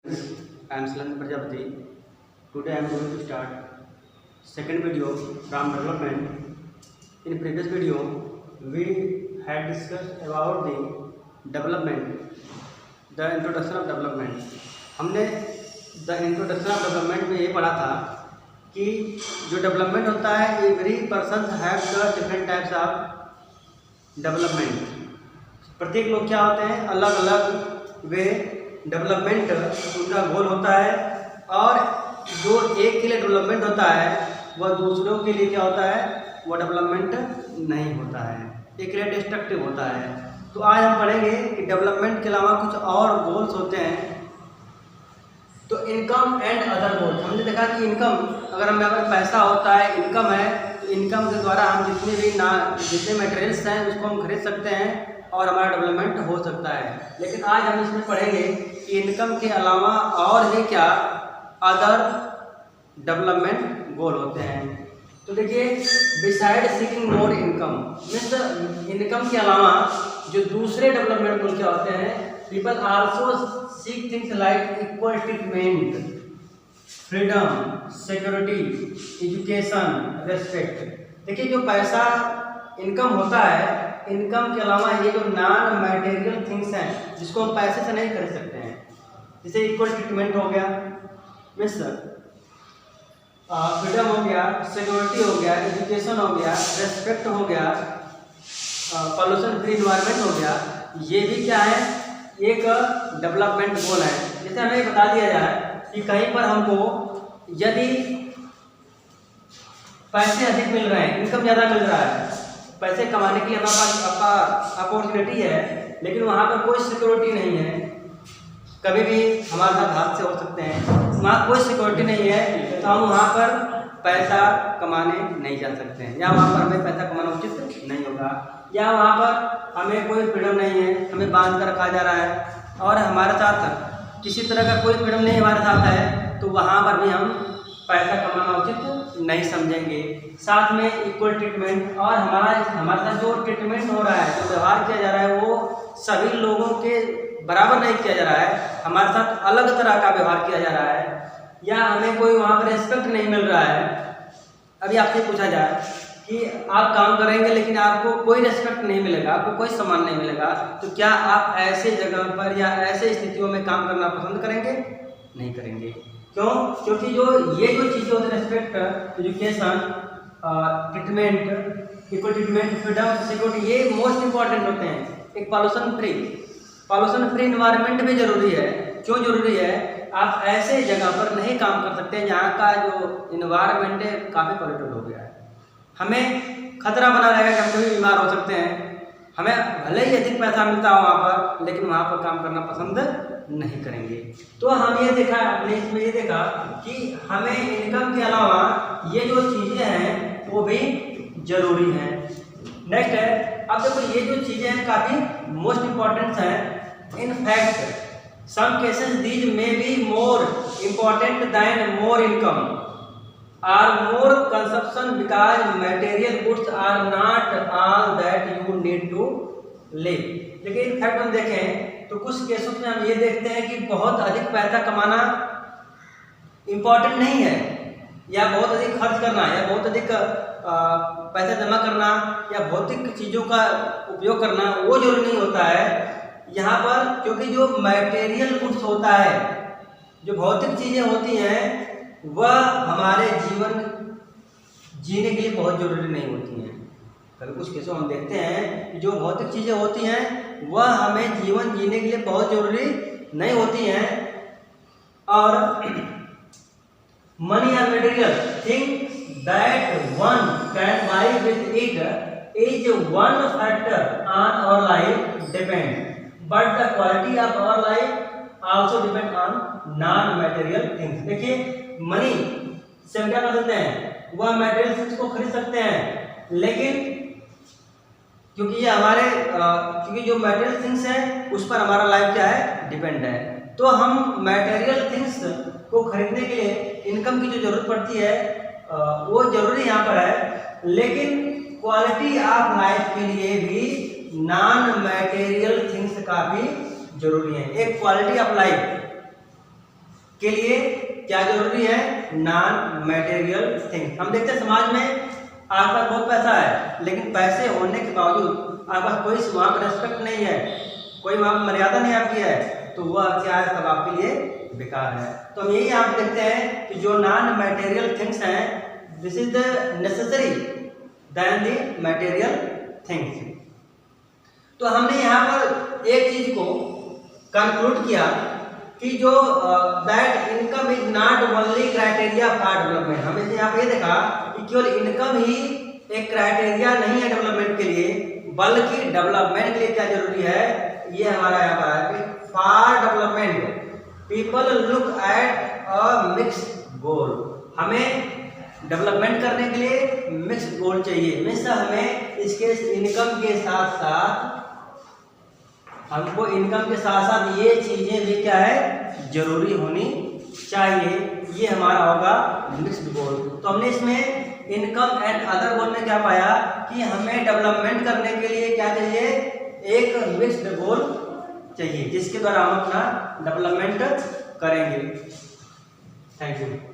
I am Silant Prajapati. Today I am going to start second video from development. In previous video we had discussed about the development, the introduction of development. हमने the introduction of development में ये पढ़ा था कि जो development होता है every person have the different types of development. प्रत्येक लोग क्या होते हैं, अलग अलग वे डेवलपमेंट उनका गोल होता है, और जो एक के लिए डेवलपमेंट होता है वह दूसरों के लिए क्या होता है, वह डेवलपमेंट नहीं होता है, एक के लिए डिस्ट्रक्टिव होता है. तो आज हम पढ़ेंगे कि डेवलपमेंट के अलावा कुछ और गोल्स होते हैं. तो इनकम एंड अदर गोल्स, हमने देखा कि इनकम, अगर हमें अगर पैसा होता है, इनकम है, तो इनकम के द्वारा हम जितने मटेरियल्स हैं उसको हम खरीद सकते हैं और हमारा डेवलपमेंट हो सकता है. लेकिन आज हम इसमें पढ़ेंगे कि इनकम के अलावा और भी क्या अदर डेवलपमेंट गोल होते हैं. तो देखिए, beside seeking more income means income के अलावा जो दूसरे डेवलपमेंट गोल क्या होते हैं, people also seek things like equal treatment, freedom, security, education, respect. देखिए, जो पैसा इनकम होता है, इनकम के अलावा ये जो नॉन मटेरियल थिंग्स हैं जिसको हम पैसे से नहीं खरीद सकते हैं, जैसे इक्वल ट्रीटमेंट हो गया, मीन्स फ्रीडम हो गया, सिक्योरिटी हो गया, एजुकेशन हो गया, रेस्पेक्ट हो गया, पॉल्यूशन फ्री इन्वायरमेंट हो गया, ये भी क्या है, एक डेवलपमेंट गोल है. जैसे हमें बता दिया जाए कि कहीं पर हमको यदि पैसे अधिक मिल रहे हैं, इनकम ज़्यादा मिल रहा है, पैसे कमाने के लिए हमारे पास अपॉर्चुनिटी है, लेकिन वहाँ पर कोई सिक्योरिटी नहीं है, कभी भी हमारे साथ हादसे हो सकते हैं, वहाँ कोई सिक्योरिटी नहीं है, तो हम वहाँ पर पैसा कमाने नहीं जा सकते हैं, या वहाँ पर हमें पैसा कमाना उचित नहीं होगा, या वहाँ पर हमें कोई फ्रीडम नहीं है, हमें बांध कर रखा जा रहा है और हमारे साथ किसी तरह का कोई फ्रीडम नहीं हमारे साथ है, तो वहाँ पर भी हम पैसा कमाना उचित नहीं समझेंगे. साथ में इक्वल ट्रीटमेंट, और हमारे साथ जो ट्रीटमेंट हो रहा है, जो व्यवहार किया जा रहा है, वो सभी लोगों के बराबर नहीं किया जा रहा है, हमारे साथ अलग तरह का व्यवहार किया जा रहा है, या हमें कोई वहाँ पर रिस्पेक्ट नहीं मिल रहा है. अभी आपसे पूछा जाए कि आप काम करेंगे लेकिन आपको कोई रिस्पेक्ट नहीं मिलेगा, आपको कोई सम्मान नहीं मिलेगा, तो क्या आप ऐसे जगह पर या ऐसे स्थितियों में काम करना पसंद करेंगे? नहीं करेंगे. क्यों? क्योंकि जो चीज़ें होती हैं, respect, education, treatment, equal treatment, freedom, security, ये मोस्ट इंपॉर्टेंट होते हैं. एक पॉल्यूशन फ्री इन्वायरमेंट भी जरूरी है. क्यों जरूरी है? आप ऐसे जगह पर नहीं काम कर सकते जहाँ का जो इन्वायरमेंट है काफ़ी पॉल्यूटेड हो गया है. हमें खतरा बना रहेगा कि हम कभी बीमार हो सकते हैं. हमें भले ही अधिक पैसा मिलता हो वहाँ पर, लेकिन वहाँ पर काम करना पसंद नहीं करेंगे. तो हम ये देखा, हमने इसमें ये देखा कि हमें इनकम के अलावा ये जो चीज़ें हैं वो भी जरूरी हैं. नेक्स्ट है, अब देखो, ये जो चीज़ें हैं काफ़ी मोस्ट इम्पॉर्टेंट हैं. In fact some cases these may be more important than more income or more consumption, because material goods are not all that you need to live. लेकिन इन फैक्ट हम देखें तो कुछ केसों में हम ये देखते हैं कि बहुत अधिक पैसा कमाना इम्पोर्टेंट नहीं है, या बहुत अधिक खर्च करना, या बहुत अधिक पैसा जमा करना, या भौतिक चीज़ों का उपयोग करना वो जरूरी नहीं होता है यहाँ पर. क्योंकि जो मटेरियल गुड्स होता है, जो भौतिक चीज़ें होती हैं, वह हमारे जीवन जीने के लिए बहुत ज़रूरी नहीं होती हैं. कभी कुछ केसों हम देखते हैं कि जो भौतिक चीज़ें होती हैं वह हमें जीवन जीने के लिए बहुत ज़रूरी नहीं होती हैं. और मनी और material thing that one can buy with it is one factor on our life depend, but the quality of our life also depend on non material things. देखिए, मनी से हम क्या कर सकते हैं, वह मटेरियल थिंग्स को खरीद सकते हैं, लेकिन क्योंकि ये हमारे क्योंकि जो मटेरियल थिंग्स है उस पर हमारा लाइफ क्या है, डिपेंड है. तो हम मटेरियल थिंग्स को खरीदने के लिए इनकम की जो जरूरत पड़ती है वो जरूरी यहाँ पर है, लेकिन क्वालिटी ऑफ लाइफ के लिए भी नॉन मटेरियल थिंग्स का भी जरूरी है. एक क्वालिटी ऑफ लाइफ के लिए क्या जरूरी है? Non material things. हम देखते हैं समाज में आपके पास बहुत पैसा है, लेकिन पैसे होने के बावजूद आपके पास कोई वहाँ पर रेस्पेक्ट नहीं है, कोई वहाँ पर मर्यादा नहीं आपकी है, तो वह क्या है, सब आपके लिए बेकार है। तो हम यही आप देखते हैं कि जो नॉन मटेरियल थिंग्स हैं, this is the necessary then the material things. तो हमने यहाँ पर एक चीज को कंक्लूड किया कि जो that income is not only criteria for development. हमने यहाँ पे देखा कि केवल इनकम ही एक क्राइटेरिया नहीं है डेवलपमेंट के लिए, बल्कि डेवलपमेंट के लिए क्या जरूरी है, ये हमारा यहाँ पर है कि for development people look at a mix goal. हमें डेवलपमेंट करने के लिए मिक्स गोल चाहिए, मीन्स हमें इसके इनकम के साथ साथ हमको इनकम के साथ साथ ये चीजें भी क्या है, जरूरी होनी चाहिए। ये हमारा होगा मिक्स्ड गोल। तो हमने इसमें इनकम एंड अदर गोल में क्या पाया कि हमें डेवलपमेंट करने के लिए क्या चाहिए, एक मिक्स्ड गोल चाहिए, जिसके द्वारा हम अपना डेवलपमेंट करेंगे। Thank you.